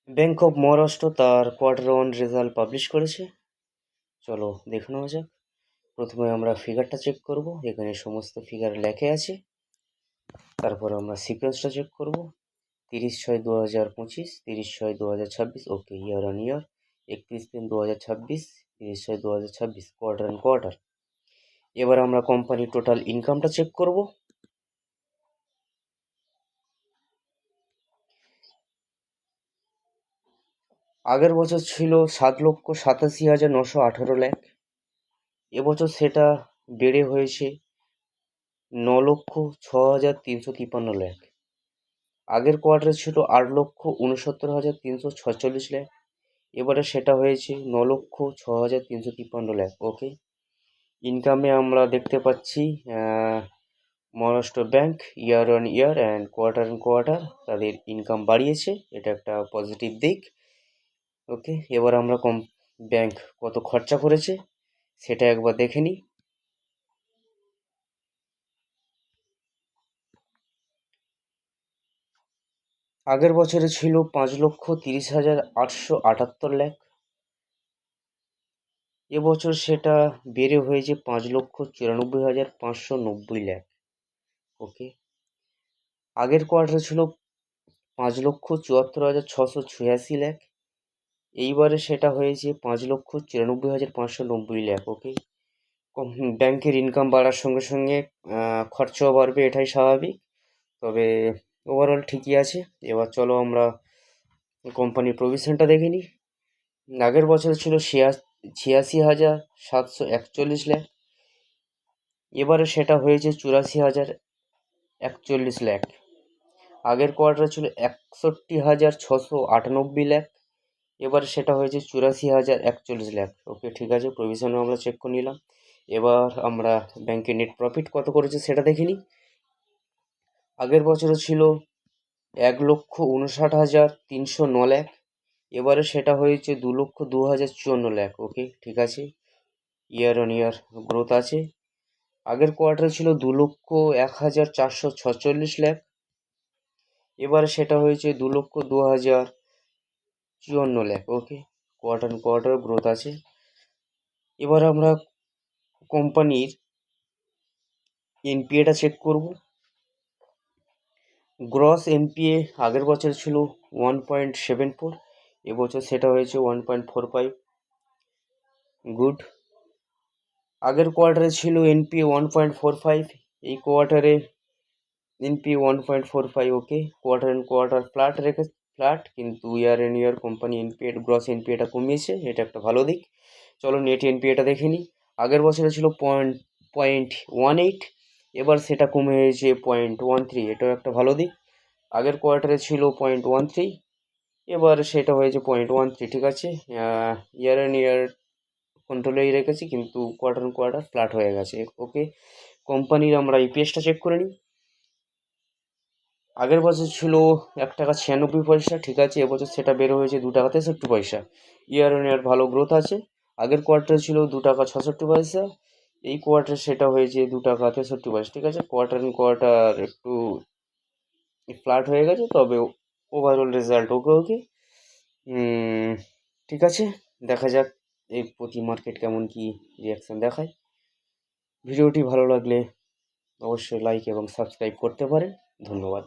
Bank of Maharashtra তার quarter 1 result publish করেছে। চলো দেখে নেওয়া যাক। প্রথমে আমরা ফিগারটা চেক করব, এখানে সমস্ত ফিগার লেখা আছে। তারপর আমরা সিকোয়েন্সটা চেক করব। 30/6/2025, 30/6/2026, ওকে। Year on year 31/3/2026, 30/6/2026, quarter. এবার আমরা কোম্পানির টোটাল ইনকামটা চেক করব। আগের বছর ছিল 7,87,918 লাখ। এবছর সেটা বেড়ে হয়েছে 9,06,353 লাখ। আগের কোয়ার্টারে ছিল 8,69,346 লাখ। এবারে সেটা হয়েছে 9,06,353 লাখ, ওকে। ইনকামে আমরা দেখতে পাচ্ছি Maharashtra bank year on year and quarter তাদের ইনকাম বাড়িয়েছে, এটা একটা পজিটিভ দিক, ওকে। এবার আমরা ব্যাংক কত খরচা করেছে সেটা একবার দেখে নিই। আগের বছরে ছিল 5,30,878 লাখ। এবছর সেটা বেড়ে হয়েছে 5,94,590 লাখ, ওকে। আগের কোয়ার্টারে ছিল 5,74,686 লাখ। এইবারে সেটা হয়েছে 5,94,590 লাখ, ওকে। ব্যাংকের ইনকাম বাড়ার সঙ্গে সঙ্গে খরচাও বাড়বে, এটাই স্বাভাবিক, তবে ওভারঅল ঠিকই আছে। এবার চলো আমরা কোম্পানির প্রভিশনটা দেখে নিই। আগের বছর ছিল 86,741 লাখ। এবারে সেটা হয়েছে 84,041 লাখ। আগের কোয়ার্টারে ছিল 61,698 লাখ। এবার সেটা হয়েছে 84,041 লাখ, ওকে। ঠিক আছে, প্রভিশনও আমরা চেক করে নিলাম। এবার আমরা ব্যাংকের নেট প্রফিট কত করেছে সেটা দেখে নিই। আগের বছরে ছিল 1,59,309 লাখ। এবারে সেটা হয়েছে 2,02,054 লাখ, ওকে। ঠিক আছে, ইয়ার অন ইয়ার গ্রোথ আছে। আগের কোয়ার্টারে ছিল 2,01,446 লাখ। এবারে সেটা হয়েছে 2,02,054 লাখ, ওকে। কোয়ার্টার গ্রোথ আছে। এবার আমরা কোম্পানির এনপিএটা চেক করব। গ্রস এনপিএ আগের বছর ছিল 1.74, এবছর সেটা হয়েছে 1.45, গুড। আগের কোয়ার্টারে ছিল এনপিএ 1.45, এই কোয়ার্টারে এনপিএ 1.45, ওকে। কোয়ার্টার ফ্ল্যাট, কিন্তু ইয়ার এন ইয়ার কোম্পানি এনপিএ গ্রস এনপিএটা কমিয়েছে, এটা একটা ভালো দিক। চলো নেট এনপিএটা দেখে নিই। আগের বছরে ছিল 0.18, এবার সেটা কমে হয়েছে 0.13, এটাও একটা ভালো দিক। আগের কোয়ার্টারে ছিল 0.13, এবার সেটা হয়েছে 0.13, ঠিক আছে। ইয়ার অ্যান্ড ইয়ার কন্ট্রোলেই রেখেছি, কিন্তু কোয়ার্টার ফ্ল্যাট হয়ে গেছে, ওকে। কোম্পানির আমরা ইপিএসটা চেক করে নিই। আগের বছর ছিল 1 টাকা 96 পয়সা, ঠিক আছে। এবছর সেটা বের হয়েছে 2 টাকা 63 পয়সা। ইয়ার অন ইয়ার ভালো গ্রোথ আছে। আগের কোয়ার্টারে ছিল 2 টাকা 66 পয়সা, এই কোয়ার্টারে সেটা হয়েছে 2 টাকা 63 পয়সা, ঠিক আছে। কোয়ার্টার একটু ফ্ল্যাট হয়ে গেছে, তবে ওভারঅল রেজাল্ট ওকে। ঠিক আছে, দেখা যাক এই প্রতি মার্কেট কেমন কি রিয়াকশান দেখায়। ভিডিওটি ভালো লাগলে অবশ্যই লাইক এবং সাবস্ক্রাইব করতে পারেন। ধন্যবাদ।